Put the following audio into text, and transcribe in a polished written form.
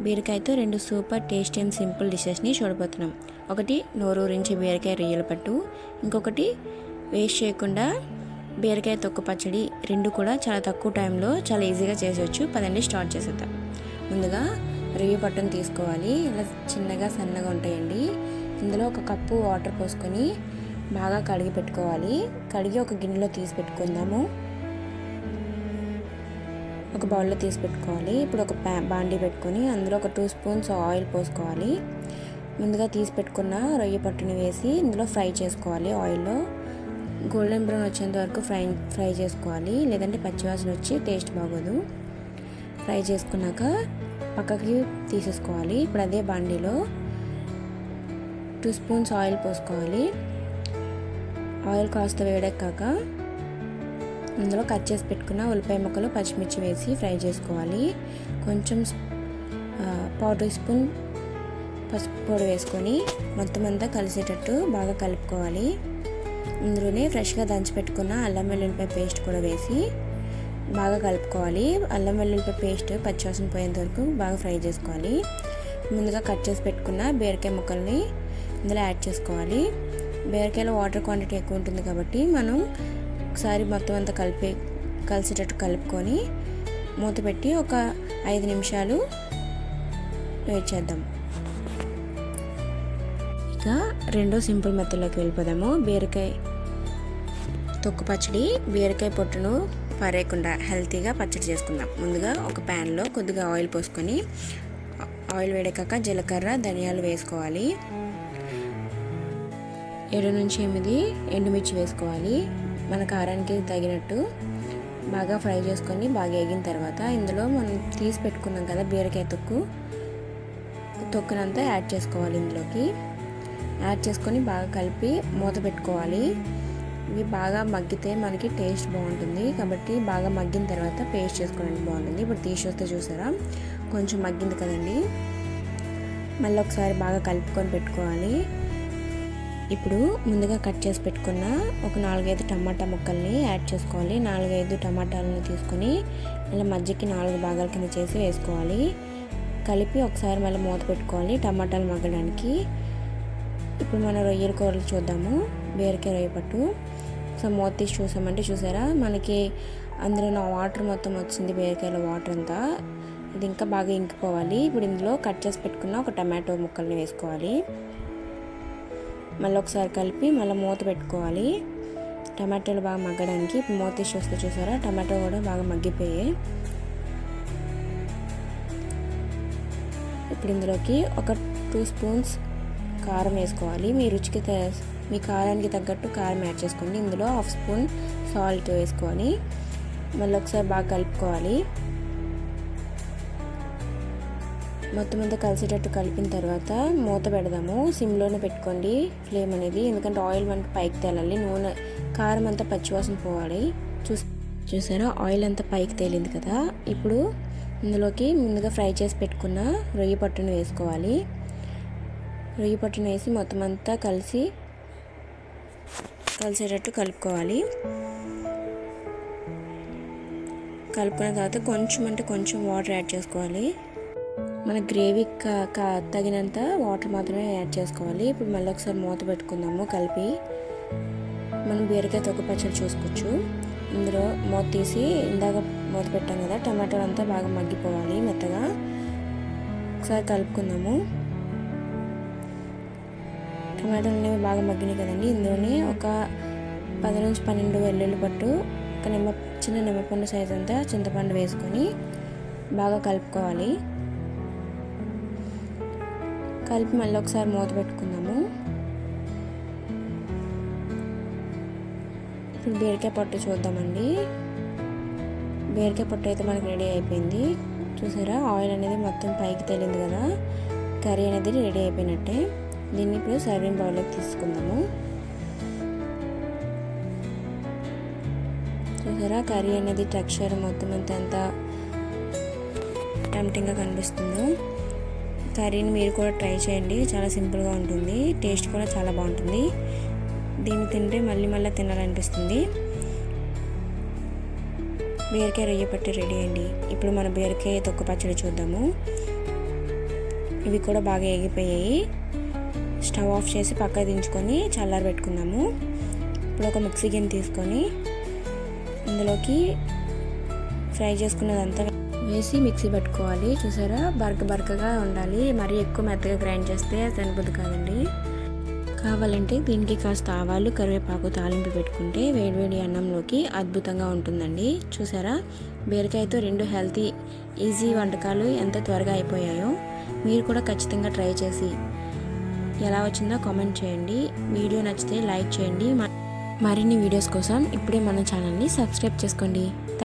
బీరకాయతో రెండు super tasty and simple డిషెస్ని చూడబోతున్నాం. ఒకటి నోరూరించి బీరకాయ రొయ్యల పట్టు, ఇంకొకటి వేస్ట్ చేయకుండా బీరకాయ తొక్కు పచ్చడి. రెండు కూడా చాలా తక్కువ టైంలో చాలా ఈజీగా చేసేవచ్చు. పదండి స్టార్ట్ చేసేద్దాం. ముందుగా రొయ్య పట్టును తీసుకోవాలి. ఇలా చిన్నగా సన్నగా ఉంటాయండి. ఇందులో ఒక కప్పు వాటర్ పోసుకొని బాగా కడిగి పెట్టుకోవాలి. కడిగి ఒక గిన్నెలో తీసి పెట్టుకుందాము. ఒక బౌల్లో తీసి పెట్టుకోవాలి. ఇప్పుడు ఒక బాండీ పెట్టుకొని అందులో ఒక 2 స్పూన్స్ ఆయిల్ పోసుకోవాలి. ముందుగా తీసి పెట్టుకున్న రొయ్య పట్టుని వేసి ఇందులో ఫ్రై చేసుకోవాలి. ఆయిల్లో గోల్డెన్ బ్రౌన్ వచ్చేంత వరకు ఫ్రై చేసుకోవాలి, లేదంటే పచ్చివాసన వచ్చి టేస్ట్ బాగోదు. ఫ్రై చేసుకున్నాక పక్కకి తీసేసుకోవాలి. ఇప్పుడు అదే బాండీలో 2 స్పూన్స్ ఆయిల్ పోసుకోవాలి. ఆయిల్ కాస్త వేడెక్కాక ఇందులో కట్ చేసి పెట్టుకున్న ఉల్లిపాయ ముక్కలు, పచ్చిమిర్చి వేసి ఫ్రై చేసుకోవాలి. కొంచెం 1/4 టీ స్పూన్ పసుపు పొడి వేసుకొని మొత్తం అంతా కలిసేటట్టు బాగా కలుపుకోవాలి. ఇందులోనే ఫ్రెష్గా దంచి పెట్టుకున్న అల్లం వెల్లుల్లిపాయ పేస్ట్ కూడా వేసి బాగా కలుపుకోవాలి. అల్లం వెల్లుల్లిపాయ పేస్ట్ పచ్చివాసన పోయేంత వరకు బాగా ఫ్రై చేసుకోవాలి. ముందుగా కట్ చేసి పెట్టుకున్న బీరకాయ ముక్కల్ని ఇందులో యాడ్ చేసుకోవాలి. బీరకాయలో వాటర్ క్వాంటిటీ ఎక్కువ ఉంటుంది కాబట్టి మనం ఒకసారి మొత్తం అంతా కలిసేటట్టు కలుపుకొని మూత పెట్టి ఒక 5 నిమిషాలు వెయిట్ చేద్దాం. ఇక రెండో సింపుల్ మెథడ్లోకి వెళ్ళిపోదాము. బీరకాయ తొక్కు పచ్చడి. బీరకాయ పొట్టును పరేయకుండా హెల్తీగా పచ్చడి చేసుకుందాం. ముందుగా ఒక ప్యాన్లో కొద్దిగా ఆయిల్ పోసుకొని ఆయిల్ వేడెక్కాక జీలకర్ర, ధనియాలు వేసుకోవాలి. 7 నుంచి 8 ఎండుమిర్చి వేసుకోవాలి. మన కారానికి తగినట్టు బాగా ఫ్రై చేసుకొని బాగా వేగిన తర్వాత ఇందులో మనం తీసి పెట్టుకున్నాం కదా బీరకాయ తొక్కునంతా యాడ్ చేసుకోవాలి. ఇందులోకి యాడ్ చేసుకొని బాగా కలిపి మూత పెట్టుకోవాలి. ఇవి బాగా మగ్గితే మనకి టేస్ట్ బాగుంటుంది కాబట్టి బాగా మగ్గిన తర్వాత పేస్ట్ చేసుకోవడానికి బాగుంటుంది. ఇప్పుడు తీసేస్తే చూసారా కొంచెం మగ్గింది కదండి. మళ్ళీ ఒకసారి బాగా కలుపుకొని పెట్టుకోవాలి. ఇప్పుడు ముందుగా కట్ చేసి పెట్టుకున్న ఒక 4-5 టమాటా ముక్కల్ని యాడ్ చేసుకోవాలి. 4-5 టమాటాలను తీసుకొని మళ్ళీ మధ్యకి 4 భాగాల కింద చేసి వేసుకోవాలి. కలిపి ఒకసారి మళ్ళీ మూత పెట్టుకోవాలి టమాటాలు మగ్గడానికి. ఇప్పుడు మన రొయ్యల కూరలు చూద్దాము. బీరకాయ రొయ్య పట్టు. సో మూత తీసి చూసామంటే చూసారా మనకి అందులో వాటర్ మొత్తం వచ్చింది. బీరకాయలో వాటర్ అంతా ఇది ఇంకా బాగా ఇంకిపోవాలి. ఇప్పుడు ఇందులో కట్ చేసి పెట్టుకున్న ఒక టమాటో ముక్కల్ని వేసుకోవాలి. మళ్ళీ ఒకసారి కలిపి మళ్ళీ మూత పెట్టుకోవాలి టమాటాలు బాగా మగ్గడానికి. ఇప్పుడు మూత తీసి వస్తే చూసారా టమాటో కూడా బాగా మగ్గిపోయాయి. ఇప్పుడు ఇందులోకి ఒక 2 స్పూన్స్ కారం వేసుకోవాలి. మీ కారానికి తగ్గట్టు కారం యాడ్ చేసుకోండి. ఇందులో 1/2 స్పూన్ సాల్ట్ వేసుకొని మళ్ళీ ఒకసారి బాగా కలుపుకోవాలి. మొత్తం అంతా కలిసేటట్టు కలిపిన తర్వాత మూత పెడదాము. సిమ్లోనే పెట్టుకోండి ఫ్లేమ్ అనేది, ఎందుకంటే ఆయిల్ మనకి పైకి తేలాలి. నూనె కారం అంతా పచ్చివాసన పోవాలి. చూసారా ఆయిల్ అంతా పైకి తేలింది కదా. ఇప్పుడు ఇందులోకి ముందుగా ఫ్రై చేసి పెట్టుకున్న రొయ్య పట్టును వేసుకోవాలి. రొయ్య పట్టును వేసి మొత్తం అంతా కలిసేటట్టు కలుపుకోవాలి. కలుపుకున్న తర్వాత కొంచెం వాటర్ యాడ్ చేసుకోవాలి. మన గ్రేవీ తగినంత వాటర్ మాత్రమే యాడ్ చేసుకోవాలి. ఇప్పుడు మళ్ళీ ఒకసారి మూత పెట్టుకుందాము కలిపి. మనం బీరకాయ తొక్కు పచ్చడి చూసుకోవచ్చు. ఇందులో మూత తీసి ఇందాక మూత పెట్టాం కదా టమాటాలు అంతా బాగా మగ్గిపోవాలి మెత్తగా. ఒకసారి కలుపుకుందాము. టమాటాలు అనేవి బాగా మగ్గినాయి కదండి. ఇందులోనే ఒక 10 నుంచి 12 వెల్లుల్లి పట్టు, ఒక చిన్న నిమ్మపండు సైజ్ అంతా చింతపండు వేసుకొని బాగా కలుపుకోవాలి. కలిపి మళ్ళీ ఒకసారి మూత పెట్టుకుందాము. ఇప్పుడు బీరకాయ పట్టు చూద్దామండి. బీరకాయ పట్టు అయితే మనకి రెడీ అయిపోయింది. చూసారా ఆయిల్ అనేది మొత్తం పైకి తేలింది కదా. కర్రీ అనేది రెడీ అయిపోయినట్టే. దీన్ని ఇప్పుడు సర్వింగ్ బౌల్లోకి తీసుకుందాము. చూసారా కర్రీ అనేది టెక్స్చర్ మొత్తం ఎంత టెంప్టింగ్గా కనిపిస్తుందో. కర్రీని మీరు కూడా ట్రై చేయండి. చాలా సింపుల్గా ఉంటుంది, టేస్ట్ కూడా చాలా బాగుంటుంది. దీన్ని తింటే మళ్ళీ తినాలనిపిస్తుంది. బీరకాయ రొయ్య పట్టి రెడీ అండి. ఇప్పుడు మన బీరకాయ తొక్కు పచ్చడి చూద్దాము. ఇవి కూడా బాగా ఏగిపోయాయి. స్టవ్ ఆఫ్ చేసి పక్కకు దించుకొని చల్లారబెట్టుకుందాము. ఇప్పుడు ఒక మిక్సీ గిన్నె తీసుకొని ఇందులోకి ఫ్రై చేసుకున్నదంతా వేసి మిక్సీ పెట్టుకోవాలి. చూసారా, బరకగా ఉండాలి. మరీ ఎక్కువ మెత్తగా గ్రైండ్ చేస్తే తినబుద్ధి కాదండి. కావాలంటే దీనికి కాస్త ఆవాలు, కరివేపాకు తాలింపు పెట్టుకుంటే వేడివేడి అన్నంలోకి అద్భుతంగా ఉంటుందండి. చూసారా, బీరకాయతో 2 హెల్తీ ఈజీ వంటకాలు ఎంత త్వరగా అయిపోయాయో. మీరు కూడా ఖచ్చితంగా ట్రై చేసి ఎలా వచ్చిందో కామెంట్ చేయండి. వీడియో నచ్చితే లైక్ చేయండి. మరిన్ని వీడియోస్ కోసం ఇప్పుడే మన ఛానల్ని సబ్స్క్రైబ్ చేసుకోండి.